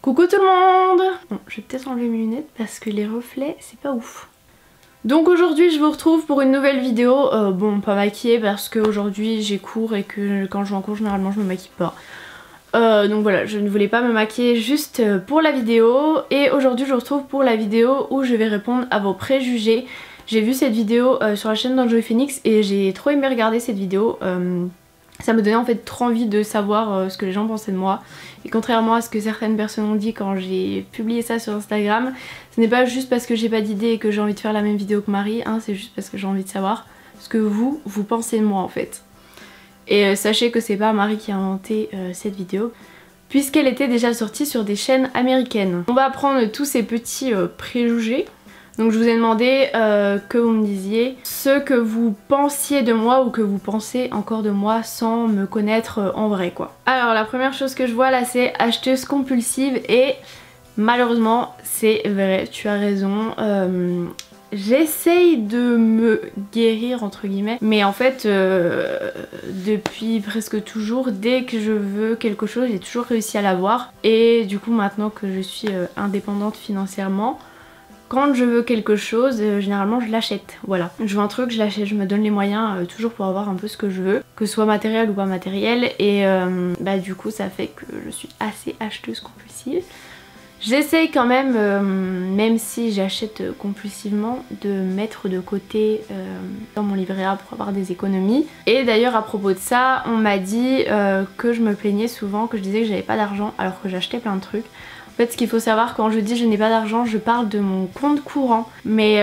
Coucou tout le monde! Bon, je vais peut-être enlever mes lunettes parce que les reflets c'est pas ouf. Donc aujourd'hui je vous retrouve pour une nouvelle vidéo, bon pas maquillée parce qu'aujourd'hui j'ai cours et que quand je vais en cours généralement je me maquille pas. Donc voilà, je ne voulais pas me maquiller juste pour la vidéo et aujourd'hui je vous retrouve pour la vidéo où je vais répondre à vos préjugés. J'ai vu cette vidéo sur la chaîne d'Enjoy Phoenix et j'ai trop aimé regarder cette vidéo. Ça me donnait en fait trop envie de savoir ce que les gens pensaient de moi. Et contrairement à ce que certaines personnes ont dit quand j'ai publié ça sur Instagram, ce n'est pas juste parce que j'ai pas d'idée et que j'ai envie de faire la même vidéo que Marie, hein, c'est juste parce que j'ai envie de savoir ce que vous pensez de moi en fait. Et sachez que c'est pas Marie qui a inventé cette vidéo, puisqu'elle était déjà sortie sur des chaînes américaines. On va prendre tous ces petits préjugés. Donc je vous ai demandé que vous me disiez ce que vous pensiez de moi ou que vous pensez encore de moi sans me connaître en vrai quoi. Alors la première chose que je vois là c'est acheteuse compulsive et malheureusement c'est vrai, tu as raison. J'essaye de me guérir entre guillemets mais en fait depuis presque toujours dès que je veux quelque chose j'ai toujours réussi à l'avoir et du coup maintenant que je suis indépendante financièrement, quand je veux quelque chose, généralement je l'achète, voilà. Je veux un truc, je l'achète, je me donne les moyens toujours pour avoir un peu ce que je veux, que ce soit matériel ou pas matériel et bah du coup ça fait que je suis assez acheteuse compulsive. J'essaye quand même, même si j'achète compulsivement, de mettre de côté dans mon livret A pour avoir des économies. Et d'ailleurs à propos de ça, on m'a dit que je me plaignais souvent, que je disais que j'avais pas d'argent alors que j'achetais plein de trucs. En fait ce qu'il faut savoir quand je dis je n'ai pas d'argent, je parle de mon compte courant. Mais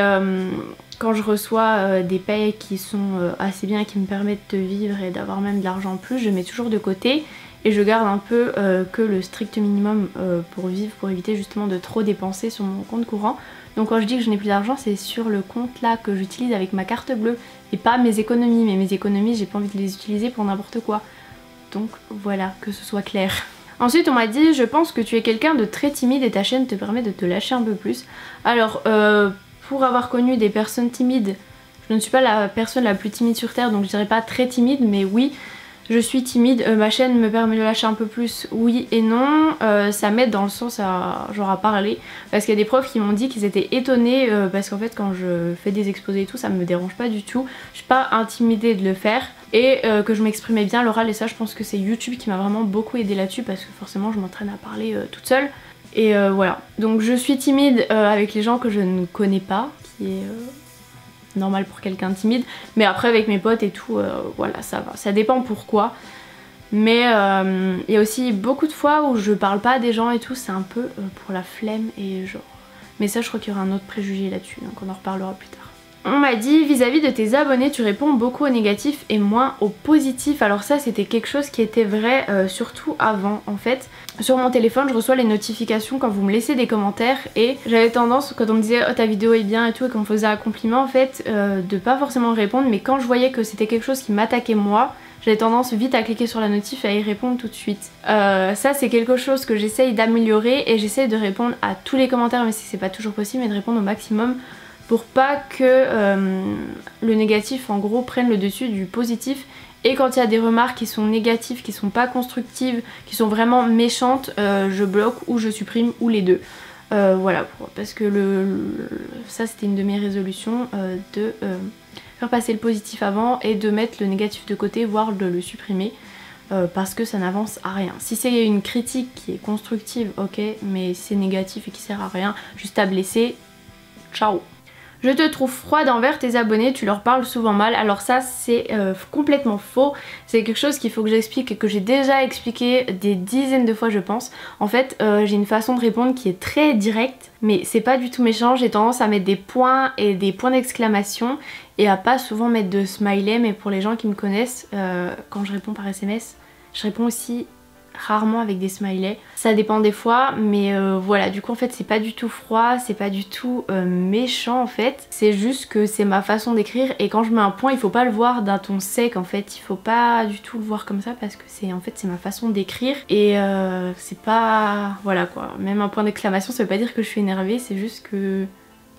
quand je reçois des payes qui sont assez bien et qui me permettent de vivre et d'avoir même de l'argent en plus, je mets toujours de côté. Et je garde un peu que le strict minimum pour vivre, pour éviter justement de trop dépenser sur mon compte courant. Donc quand je dis que je n'ai plus d'argent, c'est sur le compte là que j'utilise avec ma carte bleue et pas mes économies. Mais mes économies, j'ai pas envie de les utiliser pour n'importe quoi. Donc voilà, que ce soit clair. Ensuite on m'a dit je pense que tu es quelqu'un de très timide et ta chaîne te permet de te lâcher un peu plus. Alors pour avoir connu des personnes timides, je ne suis pas la personne la plus timide sur terre donc je dirais pas très timide mais oui. Je suis timide, ma chaîne me permet de lâcher un peu plus, oui et non, ça m'aide dans le sens à genre à parler parce qu'il y a des profs qui m'ont dit qu'ils étaient étonnés parce qu'en fait quand je fais des exposés et tout ça me dérange pas du tout, je suis pas intimidée de le faire et que je m'exprimais bien à l'oral et ça je pense que c'est YouTube qui m'a vraiment beaucoup aidé là-dessus parce que forcément je m'entraîne à parler toute seule et voilà. Donc je suis timide avec les gens que je ne connais pas, qui est normal pour quelqu'un de timide, mais après avec mes potes et tout, voilà ça va, ça dépend pourquoi. Mais il y a aussi beaucoup de fois où je parle pas à des gens et tout, c'est un peu pour la flemme et genre... Mais ça je crois qu'il y aura un autre préjugé là-dessus, donc on en reparlera plus tard. On m'a dit vis-à-vis de tes abonnés tu réponds beaucoup au négatif et moins au positif. Alors ça c'était quelque chose qui était vrai surtout avant en fait. Sur mon téléphone je reçois les notifications quand vous me laissez des commentaires et j'avais tendance quand on me disait oh ta vidéo est bien et tout et qu'on me faisait un compliment en fait de pas forcément répondre, mais quand je voyais que c'était quelque chose qui m'attaquait moi, j'avais tendance vite à cliquer sur la notif et à y répondre tout de suite. Ça c'est quelque chose que j'essaye d'améliorer et j'essaye de répondre à tous les commentaires mais si c'est pas toujours possible, mais de répondre au maximum pour pas que le négatif en gros prenne le dessus du positif. Et quand il y a des remarques qui sont négatives, qui sont pas constructives, qui sont vraiment méchantes, je bloque ou je supprime ou les deux. Voilà, parce que ça c'était une de mes résolutions de faire passer le positif avant et de mettre le négatif de côté, voire de le supprimer. Parce que ça n'avance à rien. Si c'est une critique qui est constructive, ok, mais si c'est négatif et qui sert à rien, juste à blesser, ciao. Je te trouve froide envers tes abonnés, tu leur parles souvent mal. Alors ça c'est complètement faux. C'est quelque chose qu'il faut que j'explique et que j'ai déjà expliqué des dizaines de fois je pense. En fait j'ai une façon de répondre qui est très directe mais c'est pas du tout méchant. J'ai tendance à mettre des points et des points d'exclamation et à pas souvent mettre de smiley, mais pour les gens qui me connaissent, quand je réponds par SMS, je réponds aussi rarement avec des smileys. Ça dépend des fois mais voilà, du coup en fait c'est pas du tout froid, c'est pas du tout méchant en fait. C'est juste que c'est ma façon d'écrire et quand je mets un point il faut pas le voir d'un ton sec en fait. Il faut pas du tout le voir comme ça parce que c'est en fait c'est ma façon d'écrire et c'est pas... voilà quoi. Même un point d'exclamation ça veut pas dire que je suis énervée, c'est juste que...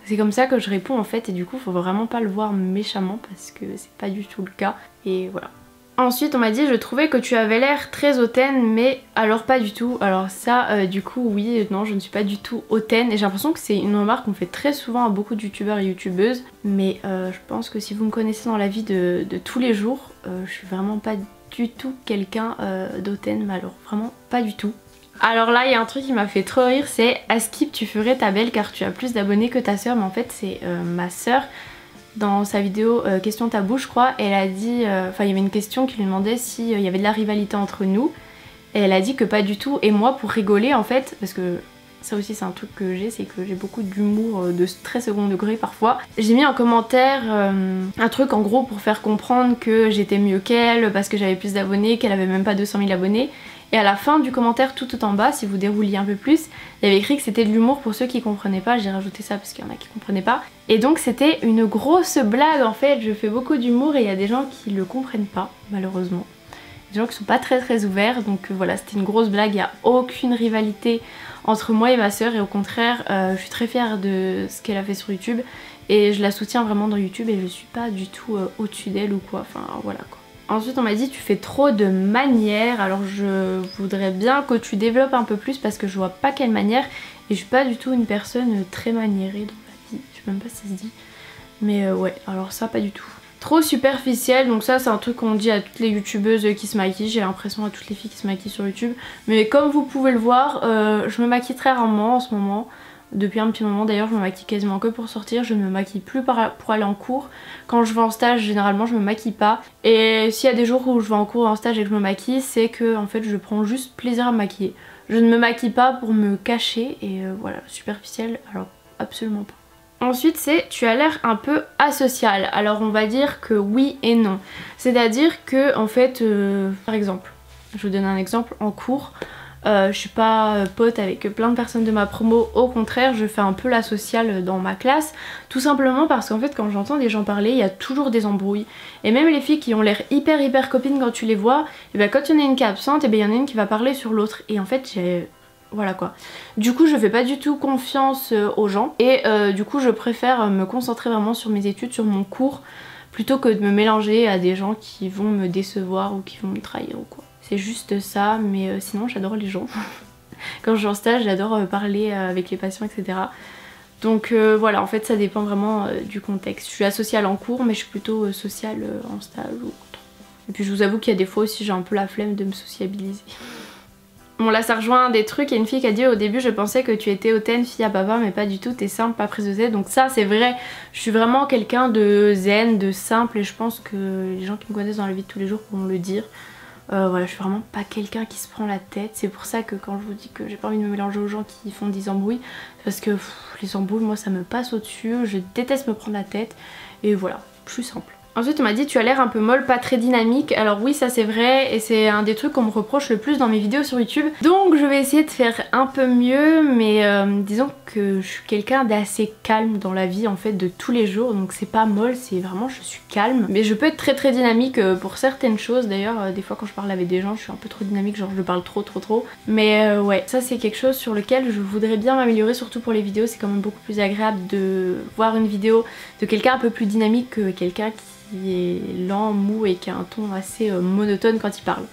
c'est comme ça que je réponds en fait et du coup faut vraiment pas le voir méchamment parce que c'est pas du tout le cas et voilà. Ensuite on m'a dit je trouvais que tu avais l'air très hautaine mais alors pas du tout. Alors ça du coup oui, non je ne suis pas du tout hautaine et j'ai l'impression que c'est une remarque qu'on fait très souvent à beaucoup de youtubeurs et youtubeuses. Mais je pense que si vous me connaissez dans la vie de tous les jours, je suis vraiment pas du tout quelqu'un d'hautaine, mais alors vraiment pas du tout. Alors là il y a un truc qui m'a fait trop rire, c'est Askip tu ferais ta belle car tu as plus d'abonnés que ta soeur, mais en fait c'est ma soeur. Dans sa vidéo question tabou je crois, elle a dit, enfin il y avait une question qui lui demandait s'il y avait de la rivalité entre nous et elle a dit que pas du tout. Et moi pour rigoler en fait, parce que ça aussi c'est un truc que j'ai, c'est que j'ai beaucoup d'humour de très second degré parfois, j'ai mis en commentaire un truc en gros pour faire comprendre que j'étais mieux qu'elle parce que j'avais plus d'abonnés, qu'elle avait même pas 200 000 abonnés. Et à la fin du commentaire tout en bas, si vous dérouliez un peu plus, il y avait écrit que c'était de l'humour pour ceux qui comprenaient pas. J'ai rajouté ça parce qu'il y en a qui comprenaient pas. Et donc c'était une grosse blague en fait. Je fais beaucoup d'humour et il y a des gens qui le comprennent pas malheureusement. Des gens qui sont pas très ouverts. Donc voilà, c'était une grosse blague. Il n'y a aucune rivalité entre moi et ma soeur. Et au contraire, je suis très fière de ce qu'elle a fait sur YouTube. Et je la soutiens vraiment dans YouTube et je suis pas du tout au-dessus d'elle ou quoi. Enfin voilà quoi. Ensuite on m'a dit tu fais trop de manières, alors je voudrais bien que tu développes un peu plus parce que je vois pas quelle manière et je suis pas du tout une personne très maniérée dans la vie, je sais même pas si ça se dit, mais ouais alors ça pas du tout. Trop superficiel, donc ça c'est un truc qu'on dit à toutes les youtubeuses qui se maquillent, j'ai l'impression à toutes les filles qui se maquillent sur YouTube, mais comme vous pouvez le voir je me maquille très rarement en ce moment. Depuis un petit moment d'ailleurs je me maquille quasiment que pour sortir, je ne me maquille plus pour aller en cours. Quand je vais en stage généralement je me maquille pas. Et s'il y a des jours où je vais en cours ou en stage et que je me maquille, c'est que en fait je prends juste plaisir à me maquiller. Je ne me maquille pas pour me cacher et voilà, superficielle alors absolument pas. Ensuite c'est tu as l'air un peu asocial. Alors on va dire que oui et non. C'est à dire que en fait par exemple, je vous donne un exemple en cours. Je suis pas pote avec plein de personnes de ma promo, au contraire je fais un peu la sociale dans ma classe, tout simplement parce qu'en fait quand j'entends des gens parler il y a toujours des embrouilles et même les filles qui ont l'air hyper copines quand tu les vois, et ben quand il y en a une qui est absente et ben il y en a une qui va parler sur l'autre et en fait j'ai... Voilà quoi. Du coup je fais pas du tout confiance aux gens et du coup je préfère me concentrer vraiment sur mes études, sur mon cours, plutôt que de me mélanger à des gens qui vont me décevoir ou qui vont me trahir ou quoi. C'est juste ça, mais sinon j'adore les gens. Quand je suis en stage j'adore parler avec les patients etc. Donc voilà, en fait ça dépend vraiment du contexte. Je suis asociale en cours mais je suis plutôt sociale en stage ou autre. Et puis je vous avoue qu'il y a des fois aussi j'ai un peu la flemme de me sociabiliser. Bon là ça rejoint des trucs, il y a une fille qui a dit au début je pensais que tu étais hautaine fille à papa mais pas du tout, t'es simple, pas prise de tête. Donc ça c'est vrai, je suis vraiment quelqu'un de zen, de simple et je pense que les gens qui me connaissent dans la vie de tous les jours pourront le dire. Voilà, je suis vraiment pas quelqu'un qui se prend la tête. C'est pour ça que quand je vous dis que j'ai pas envie de me mélanger aux gens qui font des embrouilles, parce que les embrouilles moi ça me passe au dessus, je déteste me prendre la tête et voilà, je suis simple. Ensuite on m'a dit tu as l'air un peu molle, pas très dynamique. Alors oui ça c'est vrai et c'est un des trucs qu'on me reproche le plus dans mes vidéos sur YouTube. Donc je vais essayer de faire un peu mieux mais disons que je suis quelqu'un d'assez calme dans la vie en fait de tous les jours. Donc c'est pas molle, c'est vraiment je suis calme. Mais je peux être très dynamique pour certaines choses. D'ailleurs des fois quand je parle avec des gens je suis un peu trop dynamique, genre je parle trop. Mais ouais ça c'est quelque chose sur lequel je voudrais bien m'améliorer, surtout pour les vidéos. C'est quand même beaucoup plus agréable de voir une vidéo de quelqu'un un peu plus dynamique que quelqu'un qui est lent, mou et qui a un ton assez monotone quand il parle.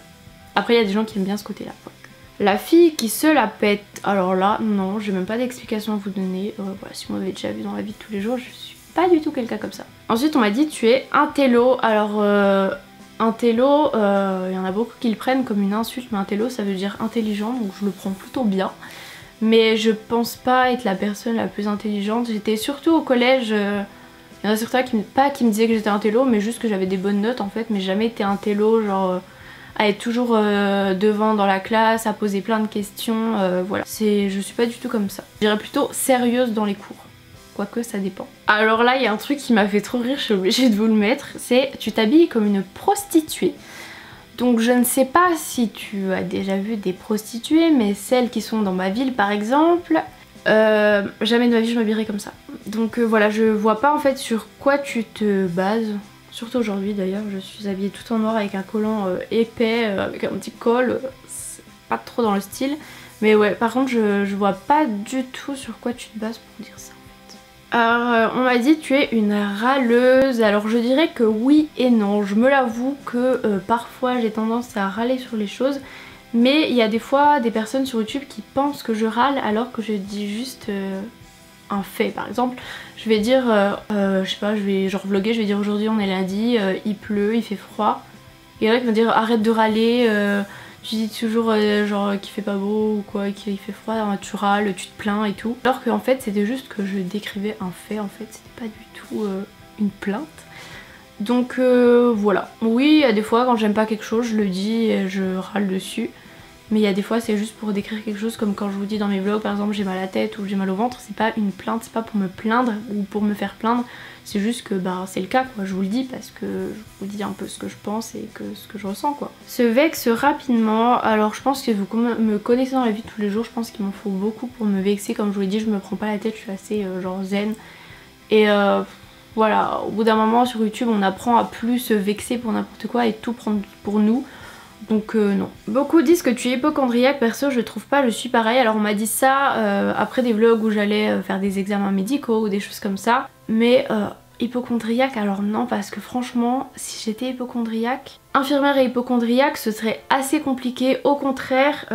Après il y a des gens qui aiment bien ce côté là. La fille qui se la pète, alors là non, j'ai même pas d'explication à vous donner. Voilà, si vous m'avez déjà vu dans la vie de tous les jours, je suis pas du tout quelqu'un comme ça. Ensuite on m'a dit tu es un télo. Alors un télo, il y en a beaucoup qui le prennent comme une insulte, mais un télo ça veut dire intelligent, donc je le prends plutôt bien. Mais je pense pas être la personne la plus intelligente. J'étais surtout au collège... Il y en a certains qui me disaient que j'étais un télo, mais juste que j'avais des bonnes notes en fait, mais jamais été un télo, genre à être toujours devant dans la classe, à poser plein de questions, voilà. Je suis pas du tout comme ça. Je dirais plutôt sérieuse dans les cours, quoique ça dépend. Alors là il y a un truc qui m'a fait trop rire, je suis obligée de vous le mettre, c'est tu t'habilles comme une prostituée. Donc je ne sais pas si tu as déjà vu des prostituées, mais celles qui sont dans ma ville par exemple... jamais de ma vie je m'habillerai comme ça. Donc voilà, je vois pas en fait sur quoi tu te bases. Surtout aujourd'hui d'ailleurs, je suis habillée tout en noir avec un collant épais, avec un petit col. C'est pas trop dans le style. Mais ouais, par contre je vois pas du tout sur quoi tu te bases pour dire ça en fait. Alors on m'a dit tu es une râleuse. Alors je dirais que oui et non. Je me l'avoue que parfois j'ai tendance à râler sur les choses. Mais il y a des fois des personnes sur YouTube qui pensent que je râle alors que je dis juste un fait. Par exemple je vais dire, je sais pas, je vais genre vlogger, je vais dire aujourd'hui on est lundi, il pleut, il fait froid. Il y en a qui vont dire arrête de râler, tu dis toujours genre qu'il fait pas beau ou quoi, qu'il fait froid, tu râles, tu te plains et tout. Alors qu'en fait c'était juste que je décrivais un fait, en fait c'était pas du tout une plainte. Donc voilà, oui il y a des fois quand j'aime pas quelque chose je le dis et je râle dessus. Mais il y a des fois c'est juste pour décrire quelque chose, comme quand je vous dis dans mes vlogs par exemple j'ai mal à la tête ou j'ai mal au ventre, c'est pas une plainte, c'est pas pour me plaindre ou pour me faire plaindre, c'est juste que bah c'est le cas quoi, je vous le dis parce que je vous dis un peu ce que je pense et que ce que je ressens quoi. Se vexe rapidement, alors je pense que vous me connaissez dans la vie de tous les jours, je pense qu'il m'en faut beaucoup pour me vexer, comme je vous l'ai dit je me prends pas la tête, je suis assez genre zen. Et voilà, au bout d'un moment sur YouTube on apprend à plus se vexer pour n'importe quoi et tout prendre pour nous. Donc non. Beaucoup disent que tu es hypocondriaque, perso je trouve pas, je suis pareil. Alors on m'a dit ça après des vlogs où j'allais faire des examens médicaux ou des choses comme ça. Mais hypocondriaque alors non, parce que franchement si j'étais hypocondriaque, infirmière et hypocondriaque ce serait assez compliqué. Au contraire,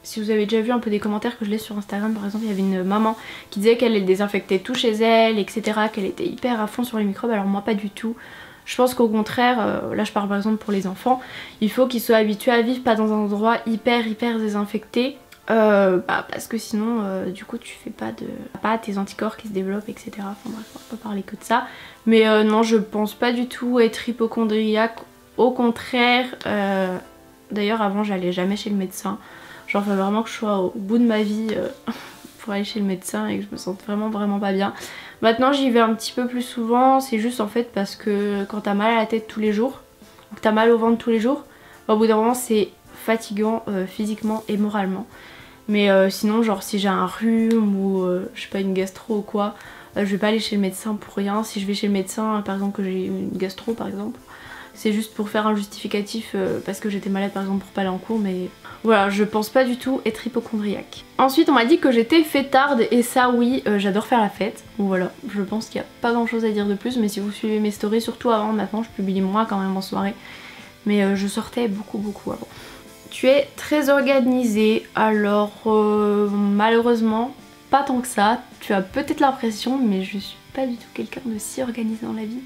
si vous avez déjà vu un peu des commentaires que je laisse sur Instagram par exemple, il y avait une maman qui disait qu'elle désinfectait tout chez elle etc, qu'elle était hyper à fond sur les microbes, alors moi pas du tout. Je pense qu'au contraire, là je parle par exemple pour les enfants, il faut qu'ils soient habitués à vivre pas dans un endroit hyper désinfecté, parce que sinon du coup tu fais pas tes anticorps qui se développent etc. Enfin bref, on va pas parler que de ça. Mais non, je pense pas du tout être hypocondriaque, au contraire. D'ailleurs avant j'allais jamais chez le médecin, genre faut vraiment que je sois au bout de ma vie pour aller chez le médecin et que je me sente vraiment pas bien. Maintenant j'y vais un petit peu plus souvent, c'est juste en fait parce que quand t'as mal à la tête tous les jours, ou que t'as mal au ventre tous les jours, au bout d'un moment c'est fatigant physiquement et moralement. Mais sinon genre si j'ai un rhume ou je sais pas une gastro ou quoi, je vais pas aller chez le médecin pour rien. Si je vais chez le médecin par exemple que j'ai une gastro par exemple, c'est juste pour faire un justificatif parce que j'étais malade par exemple pour pas aller en cours, mais voilà, je pense pas du tout être hypocondriaque. Ensuite on m'a dit que j'étais fêtarde et ça oui, j'adore faire la fête. Bon voilà, je pense qu'il n'y a pas grand chose à dire de plus, mais si vous suivez mes stories, surtout avant, maintenant je publie moins quand même en soirée, mais je sortais beaucoup avant. Tu es très organisée, alors malheureusement pas tant que ça, tu as peut-être l'impression, mais je suis pas du tout quelqu'un de si organisé dans la vie.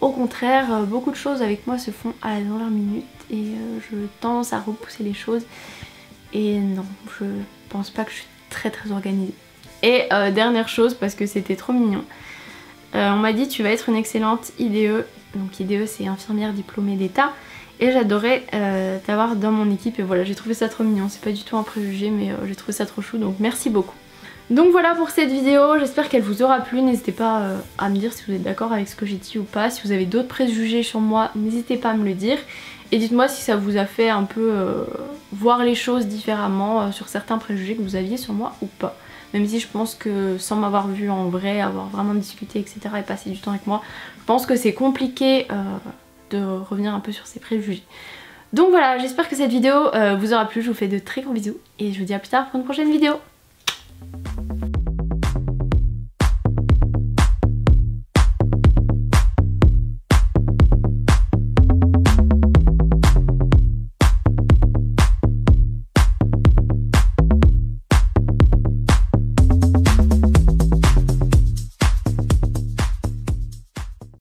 Au contraire, beaucoup de choses avec moi se font à la dernière minute et je tendance à repousser les choses. Et non, je pense pas que je suis très organisée. Et dernière chose, parce que c'était trop mignon, on m'a dit tu vas être une excellente IDE. Donc IDE c'est infirmière diplômée d'État. Et j'adorais t'avoir dans mon équipe et voilà, j'ai trouvé ça trop mignon. C'est pas du tout un préjugé mais j'ai trouvé ça trop chou, donc merci beaucoup. Donc voilà pour cette vidéo, j'espère qu'elle vous aura plu, n'hésitez pas à me dire si vous êtes d'accord avec ce que j'ai dit ou pas, si vous avez d'autres préjugés sur moi, n'hésitez pas à me le dire. Et dites-moi si ça vous a fait un peu voir les choses différemment sur certains préjugés que vous aviez sur moi ou pas. Même si je pense que sans m'avoir vu en vrai, avoir vraiment discuté etc et passé du temps avec moi, je pense que c'est compliqué de revenir un peu sur ces préjugés. Donc voilà, j'espère que cette vidéo vous aura plu, je vous fais de très gros bisous et je vous dis à plus tard pour une prochaine vidéo.